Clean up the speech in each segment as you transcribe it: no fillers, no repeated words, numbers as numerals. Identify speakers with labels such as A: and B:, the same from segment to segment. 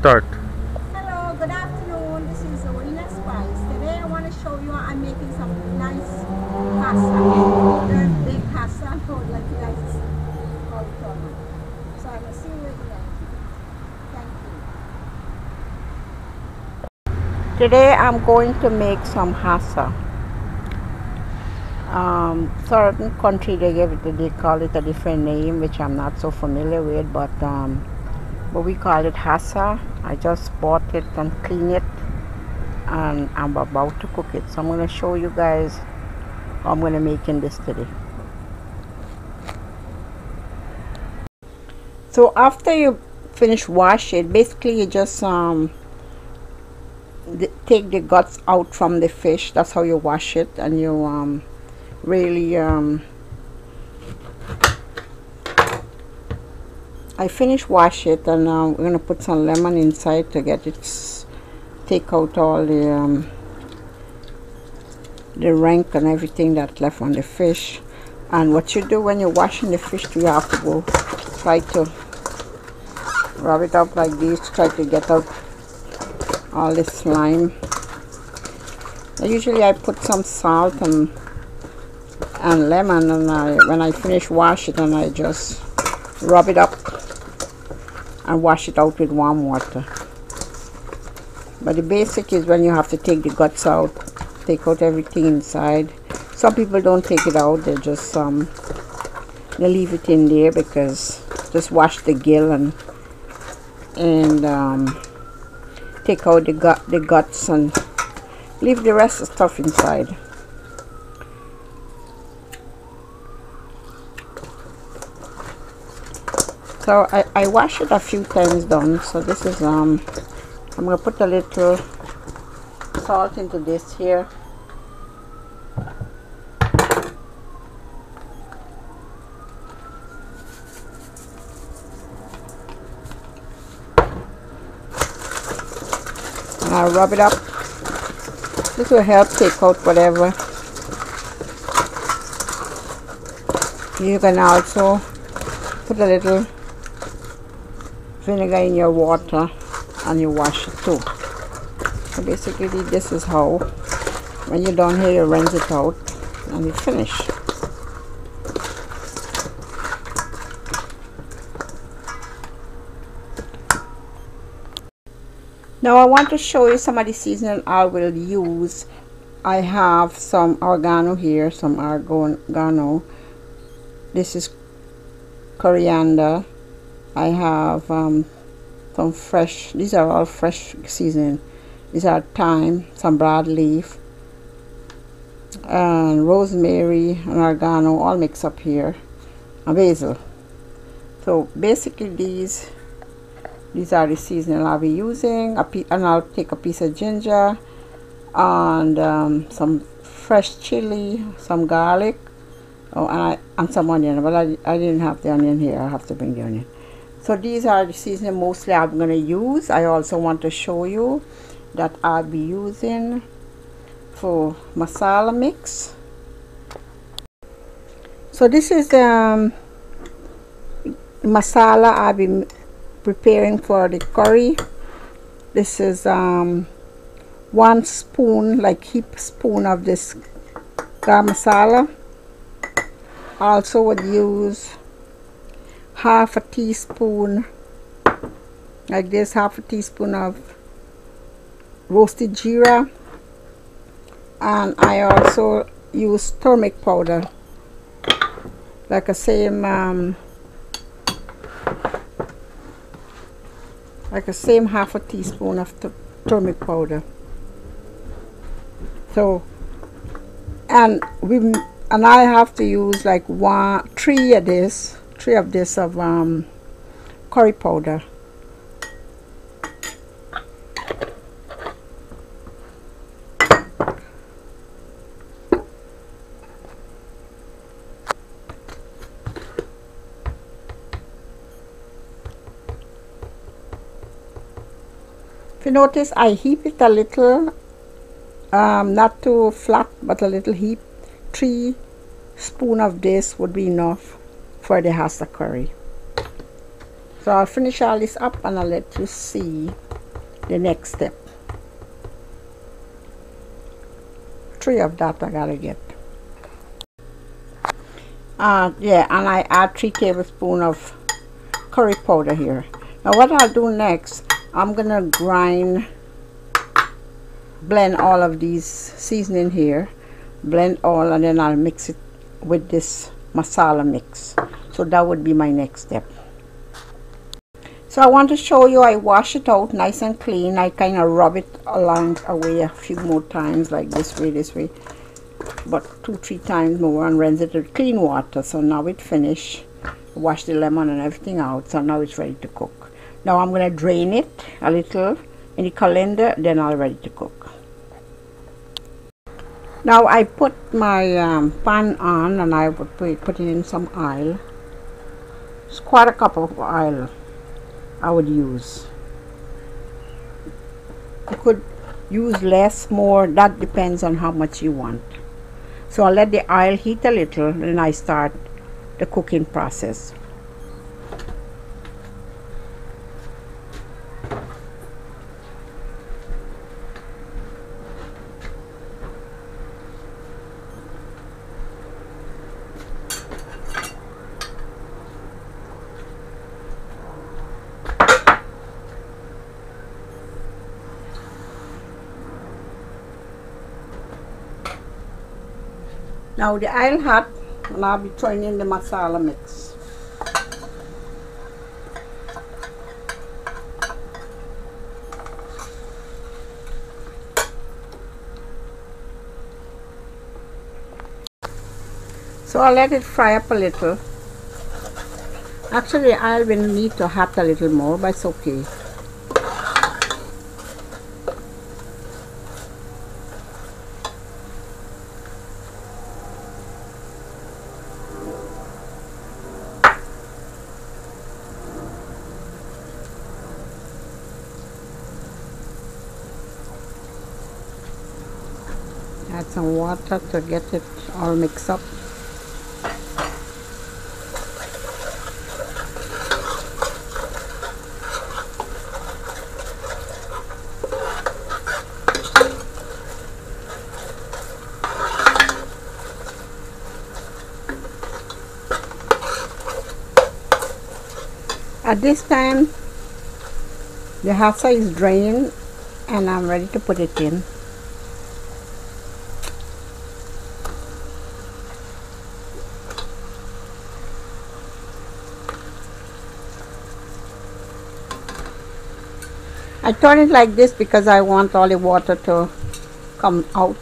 A: start.
B: Hello, good afternoon. This is Orina Spice. Today I want to show you I'm making some nice pasta. They're big pasta. I would like you guys to see how it turned out. So I'm going to see you again. Thank you. Today I'm going to make some Hassar. Certain country they call it a different name, which I'm not so familiar with, but we call it Hassar. I just bought it and cleaned it, and I'm about to cook it. So I'm going to show you guys how I'm going to make in this today. So after you finish wash it, basically you just take the guts out from the fish. That's how you wash it, and you really I finished wash it, and we're gonna put some lemon inside to get it, take out all the rank and everything that's left on the fish. And what you do when you're washing the fish, you have to go try to rub it up like this, try to get out all the slime. Usually I put some salt and lemon, and when I finish wash it, and I just rub it up and wash it out with warm water. But the basic is when you have to take the guts out, take out everything inside. Some people don't take it out, they just they leave it in there, because just wash the gill and take out the guts and leave the rest of the stuff inside. So I wash it a few times down. So this is I'm gonna put a little salt into this here. And I'll rub it up. This will help take out whatever. You can also put a little vinegar in your water and you wash it too. So basically this is how, when you're done here, you rinse it out and you finish. Now I want to show you some of the seasoning I will use. I have some oregano here, some oregano. This is coriander. I have some fresh, these are all fresh seasoning. These are thyme, some broadleaf, and rosemary and oregano, all mixed up here, and basil. So basically these are the seasoning I'll be using. And I'll take a piece of ginger and some fresh chili, some garlic, and some onion. But I didn't have the onion here. I have to bring the onion. So these are the seasoning mostly I'm going to use. I also want to show you that I'll be using for masala mix. So this is masala I'll be preparing for the curry. This is 1 spoon, like heap spoon of this garam masala. Also would use half a teaspoon, like this, half a teaspoon of roasted jeera, and I also use turmeric powder, like a same half a teaspoon of turmeric powder. So and I have to use like 3 of this of curry powder. If you notice, I heap it a little, not too flat, but a little heap. 3 spoons of this would be enough for the Hassar curry. So I'll finish all this up and I'll let you see the next step. 3 of that I gotta get. Yeah, and I add 3 tablespoons of curry powder here. Now what I'll do next, I'm gonna blend all of these seasoning here, blend all, and then I'll mix it with this masala mix. So that would be my next step. So I want to show you, I wash it out nice and clean. I kind of rub it along away a few more times, like this way, but 2-3 times more, and rinse it with clean water. So now it's finished. Wash the lemon and everything out, so now it's ready to cook. Now I'm going to drain it a little in the colander, then I'm ready to cook. Now I put my pan on, and I would put in some oil. It's quite a cup of oil I would use. You could use less, more, that depends on how much you want. So I'll let the oil heat a little, and I start the cooking process. Now the oil hot, and I'll be throwing in the masala mix. So I'll let it fry up a little. Actually, the oil will need to hot a little more, but it's okay. Add some water to get it all mixed up. At this time, the Hassar is drained, and I'm ready to put it in. I turn it like this because I want all the water to come out.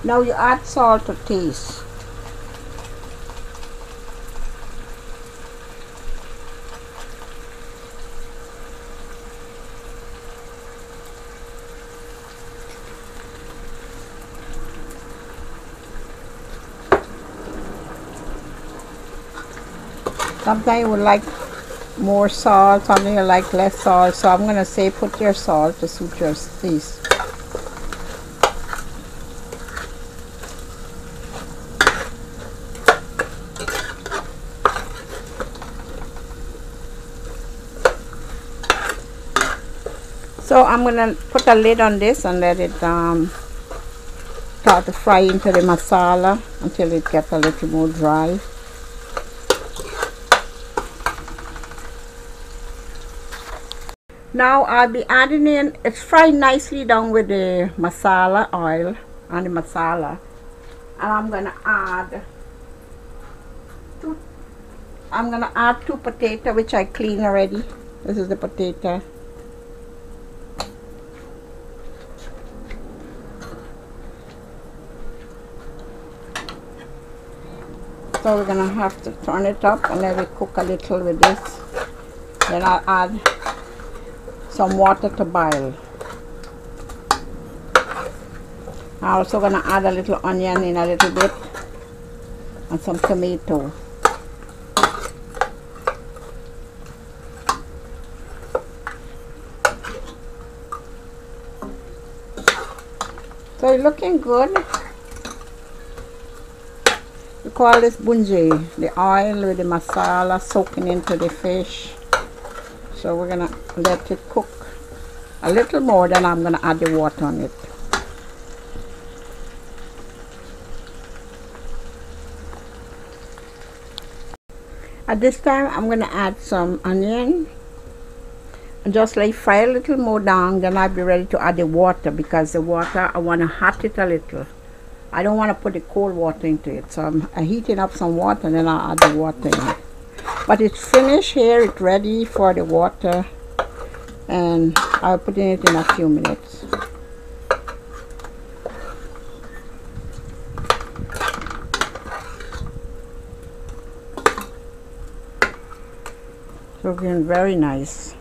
B: Now you add salt to taste. Sometimes you would like more salt, sometimes you like less salt, so I'm going to say put your salt to suit your taste. So I'm going to put a lid on this and let it start to fry into the masala until it gets a little more dry. Now I'll be adding in, it's fried nicely down with the masala oil and the masala. And I'm gonna add two potatoes, which I cleaned already. This is the potato. So we're gonna have to turn it up and let it cook a little with this. Then I'll add some water to boil. I'm also gonna add a little onion in a little bit and some tomato. So it's looking good. You call this bunje, the oil with the masala soaking into the fish. So we're gonna let it cook a little more, then I'm gonna add the water on it. At this time I'm gonna add some onion and just like fry a little more down, then I'll be ready to add the water, because the water I want to hot it a little. I don't want to put the cold water into it, so I'm heating up some water and then I'll add the water in. But it's finished here, it's ready for the water, and I'll put in it in a few minutes. Looking very nice.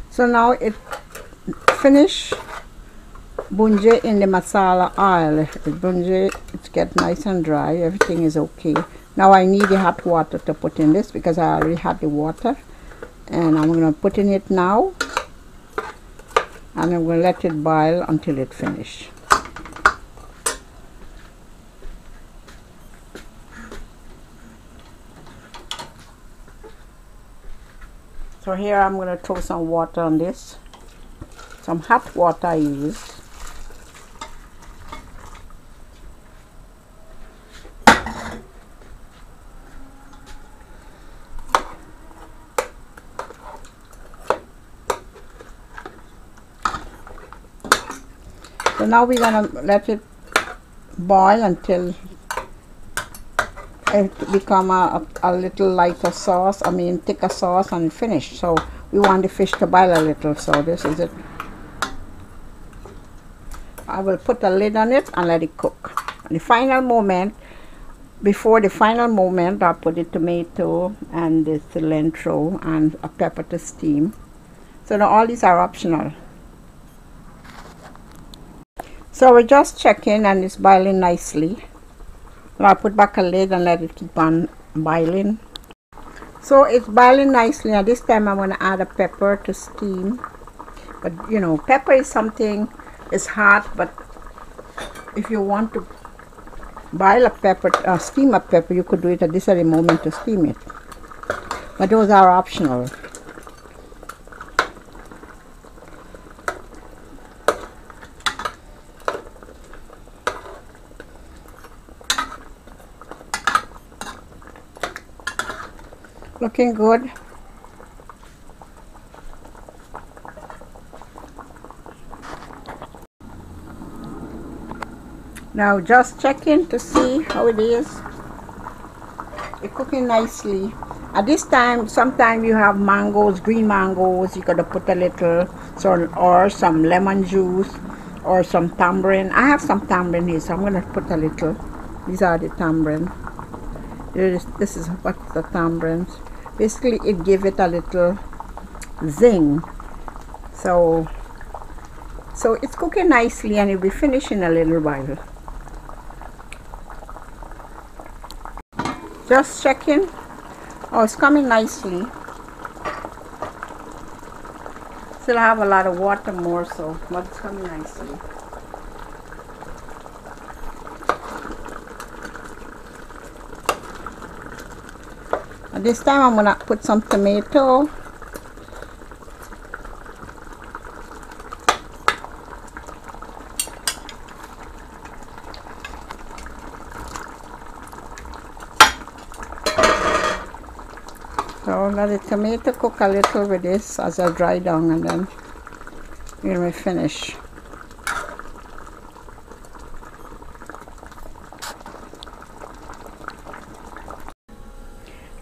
B: So now it finished bunje in the masala oil. The bunje, it's get nice and dry, everything is okay. Now I need the hot water to put in this, because I already had the water, and I'm going to put in it now, and I'm going to let it boil until it finishes. So here I'm going to throw some water on this, some hot water I use. So now we're going to let it boil until it become a little lighter sauce, thicker sauce, and finish. So we want the fish to boil a little, so this is it. I will put a lid on it and let it cook. The final moment, before the final moment, I'll put the tomato and the cilantro and a pepper to steam. So now all these are optional. So we're just checking and it's boiling nicely. I'll put back a lid and let it keep on boiling. So it's boiling nicely. Now this time I'm going to add a pepper to steam. But you know, pepper is something, it's hot, but if you want to boil a pepper, steam a pepper, you could do it at this very moment to steam it. But those are optional. Looking good. Now just checking to see how it is. It's cooking nicely. At this time, sometimes you have mangoes, green mangoes. You gotta put a little, or some lemon juice, or some tamarind. I have some tamarind here, so I'm gonna put a little. These are the tamarind. This is what the tamarind. Basically, it gives it a little zing. So it's cooking nicely, and it'll be finished in a little while. Just checking. Oh, it's coming nicely. Still have a lot of water more, so but it's coming nicely. And this time I'm gonna put some tomato. So let the tomato cook a little with this as I dry down, and then we're gonna finish.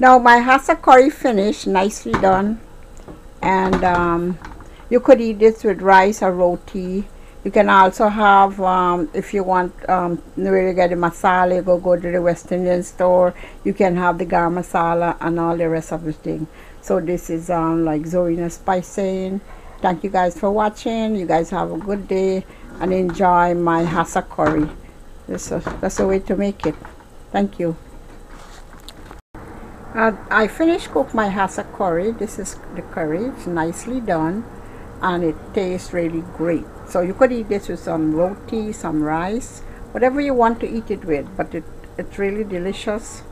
B: Now my Hassar curry finished, nicely done, and you could eat this with rice or roti. You can also have, if you want, where you get the masala, you go to the West Indian store. You can have the garam masala and all the rest of the thing. So this is like Zorina spicing. Thank you guys for watching. You guys have a good day and enjoy my Hassar curry. That's the way to make it. Thank you. I finished cook my Hassar curry. This is the curry. It's nicely done. and it tastes really great. So you could eat this with some roti, some rice, whatever you want to eat it with, but it's really delicious.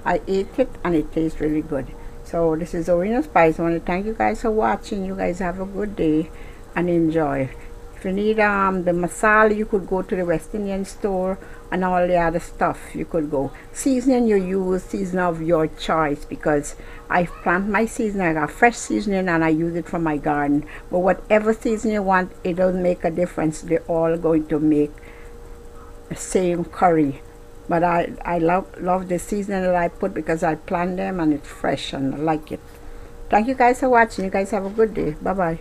B: I ate it and it tastes really good. So this is Orina Spice. I want to thank you guys for watching. You guys have a good day and enjoy. If you need the masala, you could go to the West Indian store, and all the other stuff you could go. Seasoning you use, season of your choice, because I plant my seasoning. I got fresh seasoning and I use it from my garden. But whatever seasoning you want, it doesn't make a difference. They're all going to make the same curry. But I love the seasoning that I put because I plant them and it's fresh and I like it. Thank you guys for watching. You guys have a good day. Bye bye.